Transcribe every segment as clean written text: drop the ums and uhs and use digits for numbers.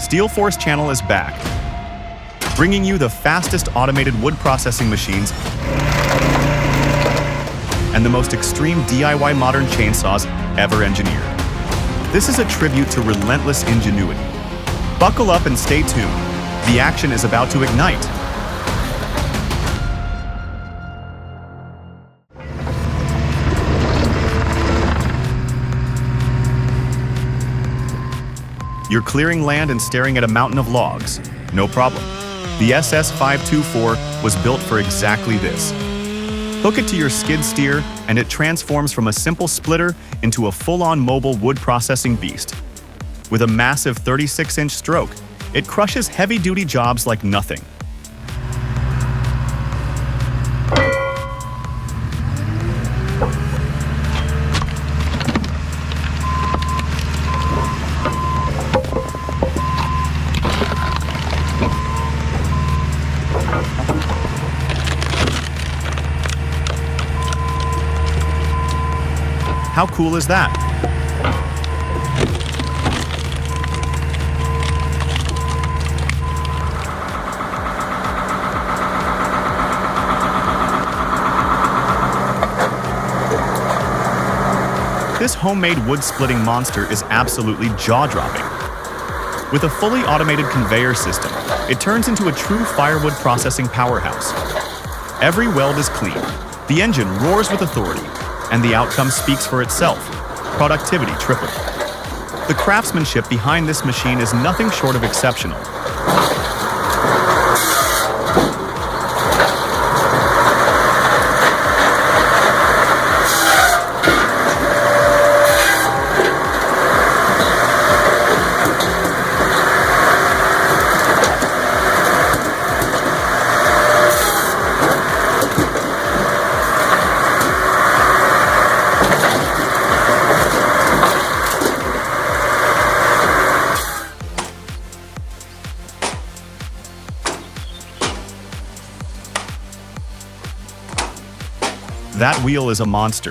SteelForce Channel is back, bringing you the fastest automated wood processing machines and the most extreme DIY modern chainsaws ever engineered. This is a tribute to relentless ingenuity. Buckle up and stay tuned. The action is about to ignite. You're clearing land and staring at a mountain of logs. No problem. The SS524 was built for exactly this. Hook it to your skid steer, and it transforms from a simple splitter into a full-on mobile wood processing beast. With a massive 36-inch stroke, it crushes heavy-duty jobs like nothing. How cool is that? This homemade wood-splitting monster is absolutely jaw-dropping. With a fully automated conveyor system, it turns into a true firewood processing powerhouse. Every weld is clean, the engine roars with authority, and the outcome speaks for itself. Productivity tripled. The craftsmanship behind this machine is nothing short of exceptional. That wheel is a monster,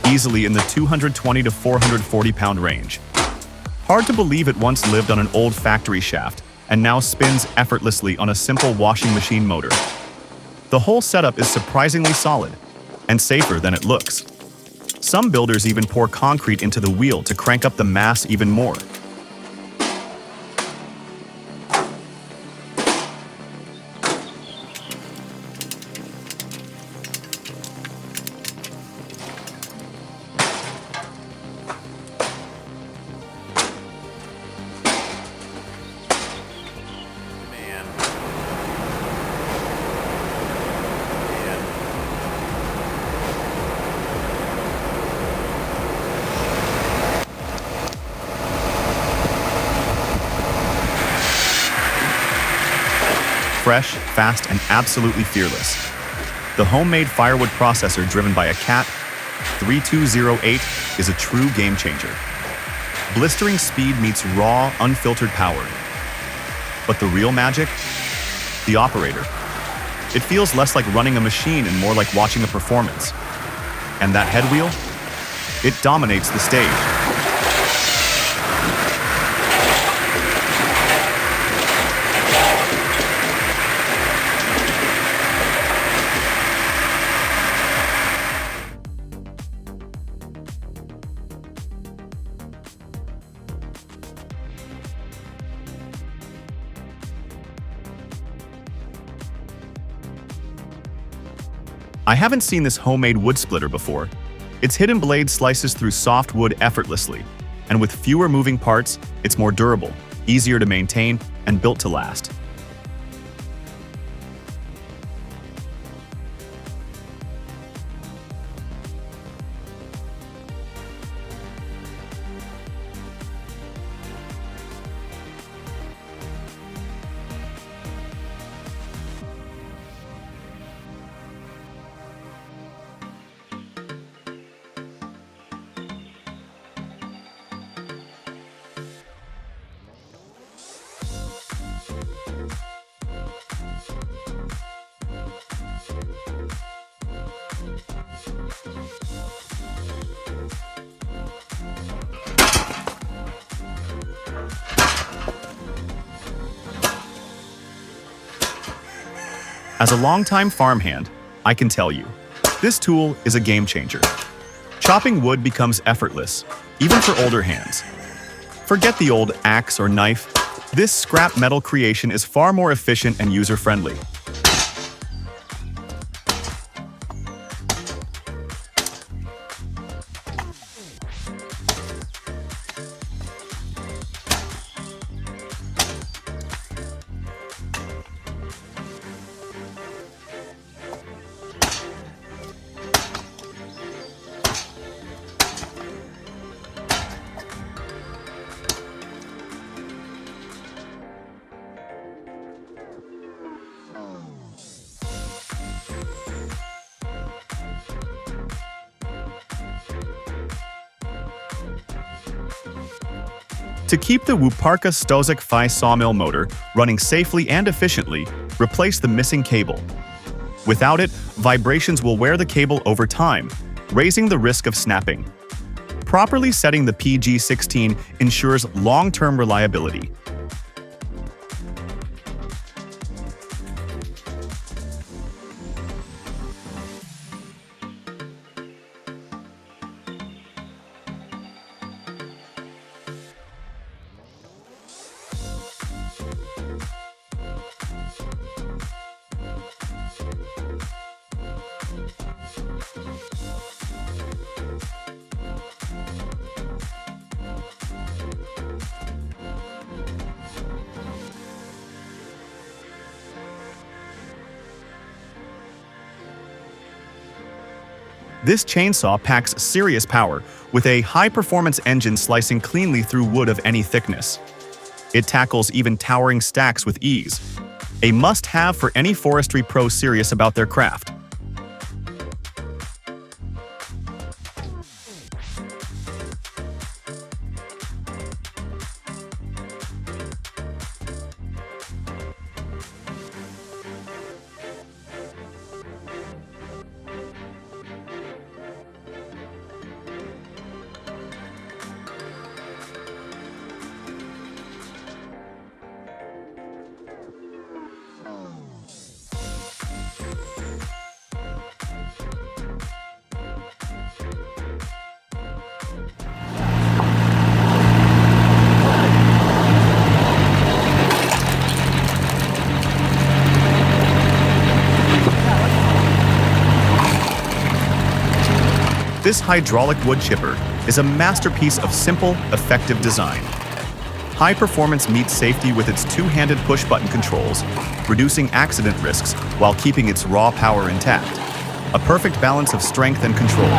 easily in the 220 to 440 pound range. Hard to believe it once lived on an old factory shaft and now spins effortlessly on a simple washing machine motor. The whole setup is surprisingly solid and safer than it looks. Some builders even pour concrete into the wheel to crank up the mass even more. Fresh, fast, and absolutely fearless. The homemade firewood processor driven by a Cat 3208 is a true game changer. Blistering speed meets raw, unfiltered power. But the real magic? The operator. It feels less like running a machine and more like watching a performance. And that head wheel? It dominates the stage. I haven't seen this homemade wood splitter before. Its hidden blade slices through soft wood effortlessly, and with fewer moving parts, it's more durable, easier to maintain, and built to last. As a longtime farmhand, I can tell you, this tool is a game changer. Chopping wood becomes effortless, even for older hands. Forget the old axe or knife. This scrap metal creation is far more efficient and user-friendly. To keep the Wuparka Stozik Phi sawmill motor running safely and efficiently, replace the missing cable. Without it, vibrations will wear the cable over time, raising the risk of snapping. Properly setting the PG16 ensures long-term reliability. This chainsaw packs serious power, with a high-performance engine slicing cleanly through wood of any thickness. It tackles even towering stacks with ease, a must-have for any forestry pro serious about their craft. This hydraulic wood chipper is a masterpiece of simple, effective design. High performance meets safety with its two-handed push-button controls, reducing accident risks while keeping its raw power intact. A perfect balance of strength and control.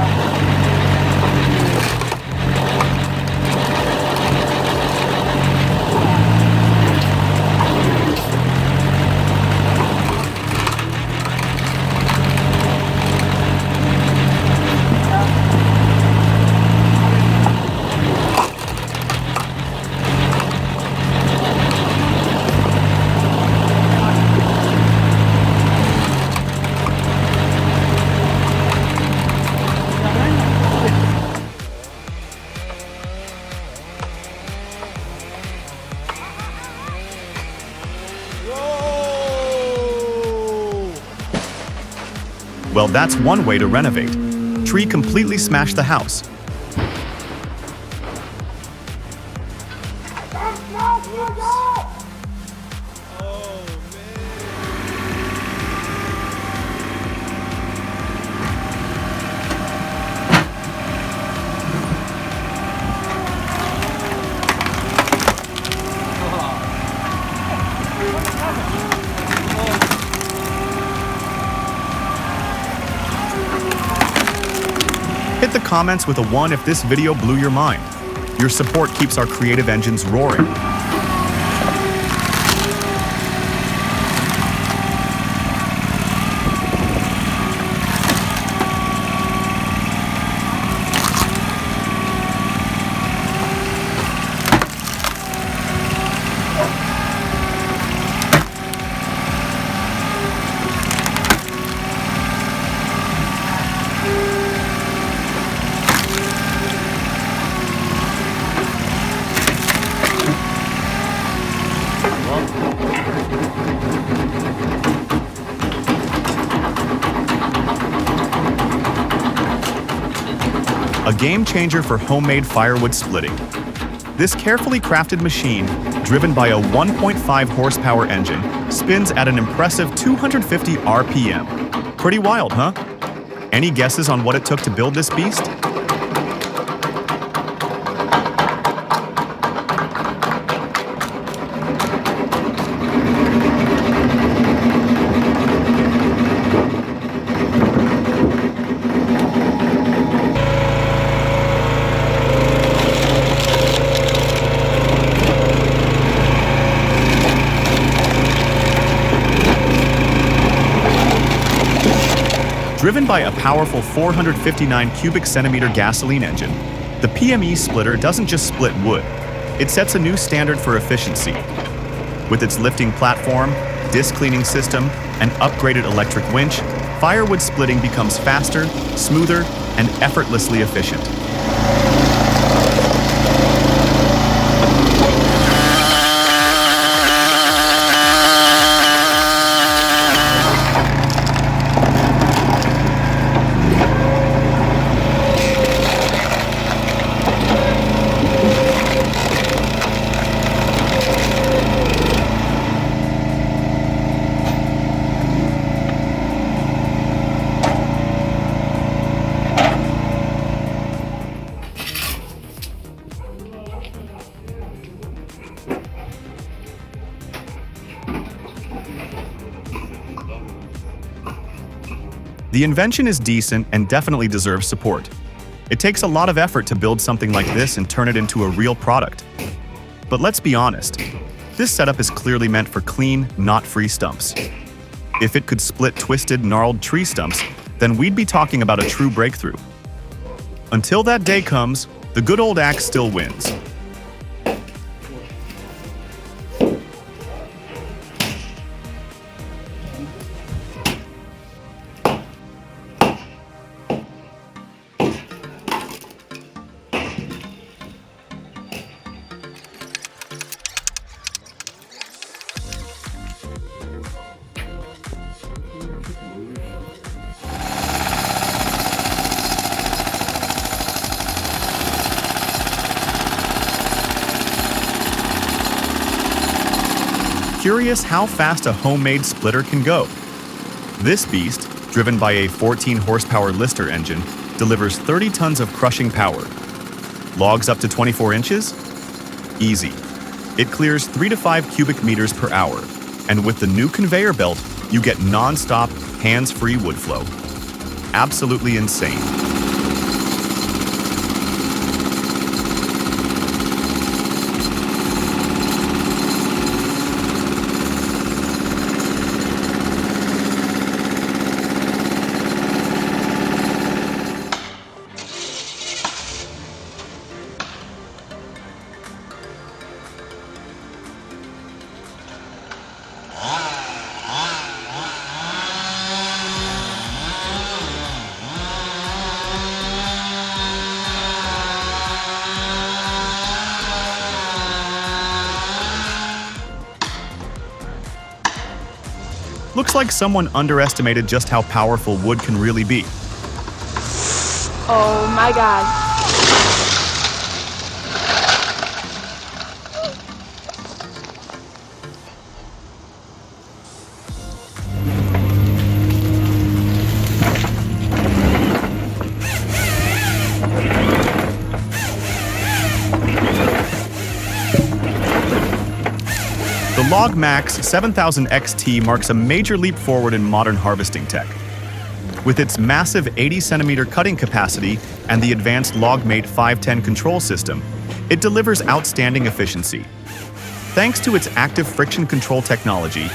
Well, that's one way to renovate. Tree completely smashed the house. Hit the comments with a 1 if this video blew your mind. Your support keeps our creative engines roaring. game changer for homemade firewood splitting. This carefully crafted machine, driven by a 1.5 horsepower engine, spins at an impressive 250 RPM. Pretty wild, huh? Any guesses on what it took to build this beast? Driven by a powerful 459 cubic centimeter gasoline engine, the PME splitter doesn't just split wood, it sets a new standard for efficiency. With its lifting platform, disc cleaning system, and upgraded electric winch, firewood splitting becomes faster, smoother, and effortlessly efficient. The invention is decent and definitely deserves support. It takes a lot of effort to build something like this and turn it into a real product. But let's be honest, this setup is clearly meant for clean, not free stumps. If it could split twisted, gnarled tree stumps, then we'd be talking about a true breakthrough. Until that day comes, the good old axe still wins. Curious how fast a homemade splitter can go? This beast, driven by a 14 horsepower Lister engine, delivers 30 tons of crushing power. Logs up to 24 inches? Easy. It clears 3 to 5 cubic meters per hour, and with the new conveyor belt, you get non-stop, hands-free wood flow. Absolutely insane. Looks like someone underestimated just how powerful wood can really be. Oh my God. The Log Max 7000 XT marks a major leap forward in modern harvesting tech. With its massive 80-centimeter cutting capacity and the advanced LogMate 510 control system, it delivers outstanding efficiency. Thanks to its active friction control technology,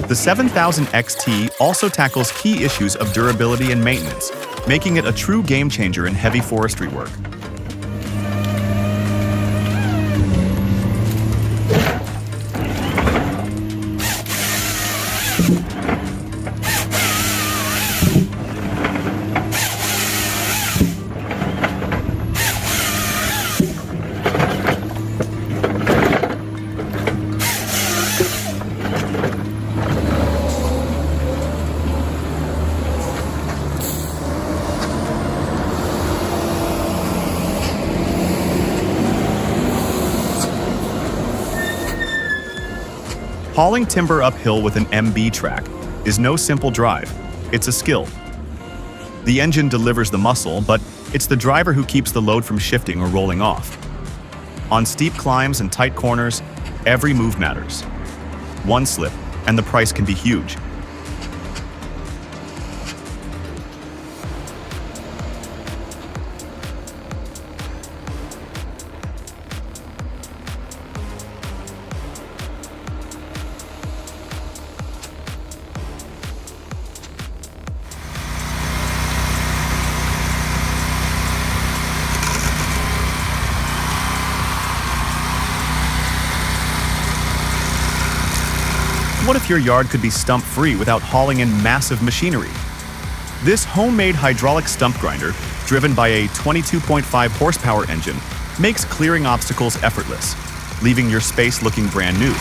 the 7000 XT also tackles key issues of durability and maintenance, making it a true game changer in heavy forestry work. Hauling timber uphill with an MB track is no simple drive, it's a skill. The engine delivers the muscle, but it's the driver who keeps the load from shifting or rolling off. On steep climbs and tight corners, every move matters. One slip, and the price can be huge. What if your yard could be stump-free without hauling in massive machinery? This homemade hydraulic stump grinder, driven by a 22.5 horsepower engine, makes clearing obstacles effortless, leaving your space looking brand new.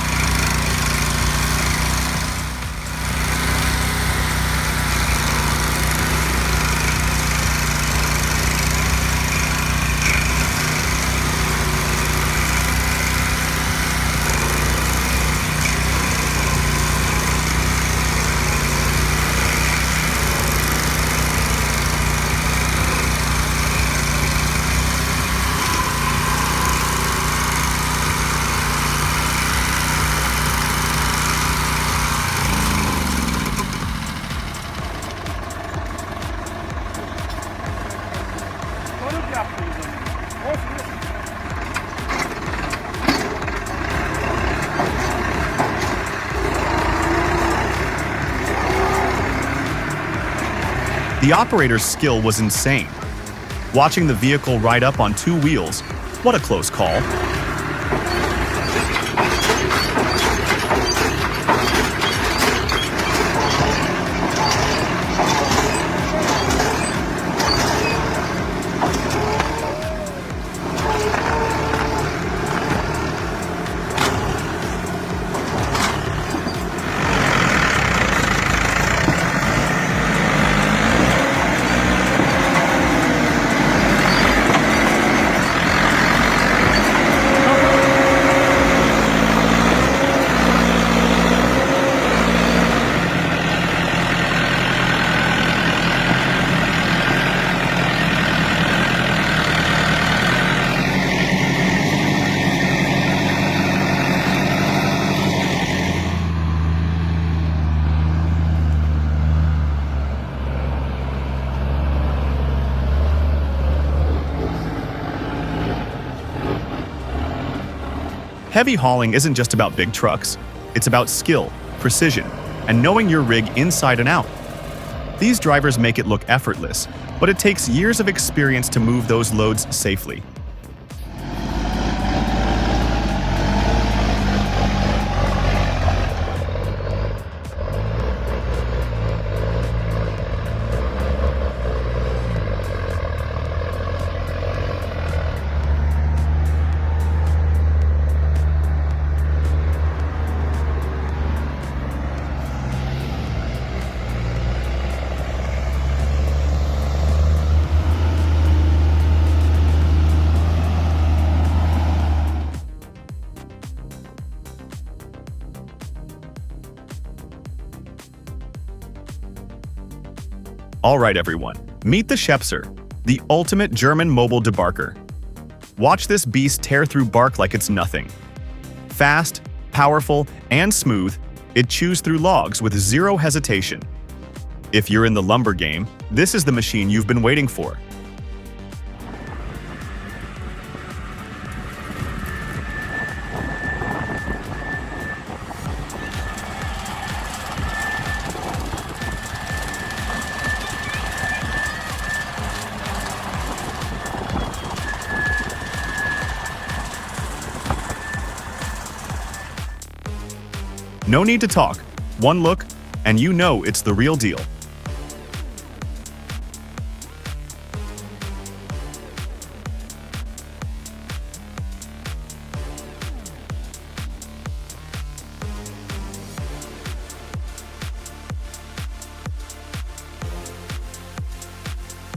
The operator's skill was insane. Watching the vehicle ride up on two wheels, what a close call. Heavy hauling isn't just about big trucks. It's about skill, precision, and knowing your rig inside and out. These drivers make it look effortless, but it takes years of experience to move those loads safely. Alright everyone, meet the Schepser, the ultimate German mobile debarker. Watch this beast tear through bark like it's nothing. Fast, powerful, and smooth, it chews through logs with zero hesitation. If you're in the lumber game, this is the machine you've been waiting for. No need to talk. One look, and you know it's the real deal.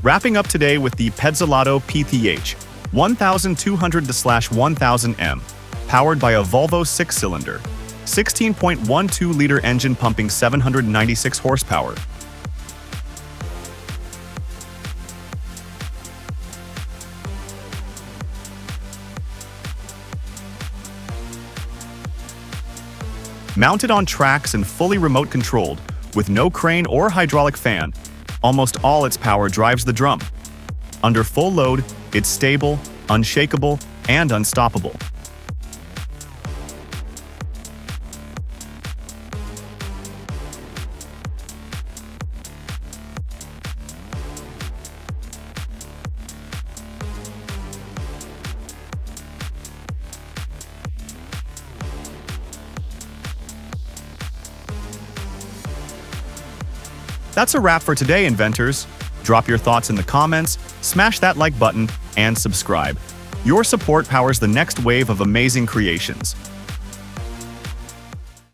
Wrapping up today with the Pezzolato PTH 1200/1000M, powered by a Volvo 6-cylinder. 16.12-liter engine pumping 796 horsepower. Mounted on tracks and fully remote controlled, with no crane or hydraulic fan, almost all its power drives the drum. Under full load, it's stable, unshakable, and unstoppable. That's a wrap for today, inventors. Drop your thoughts in the comments, smash that like button, and subscribe. Your support powers the next wave of amazing creations.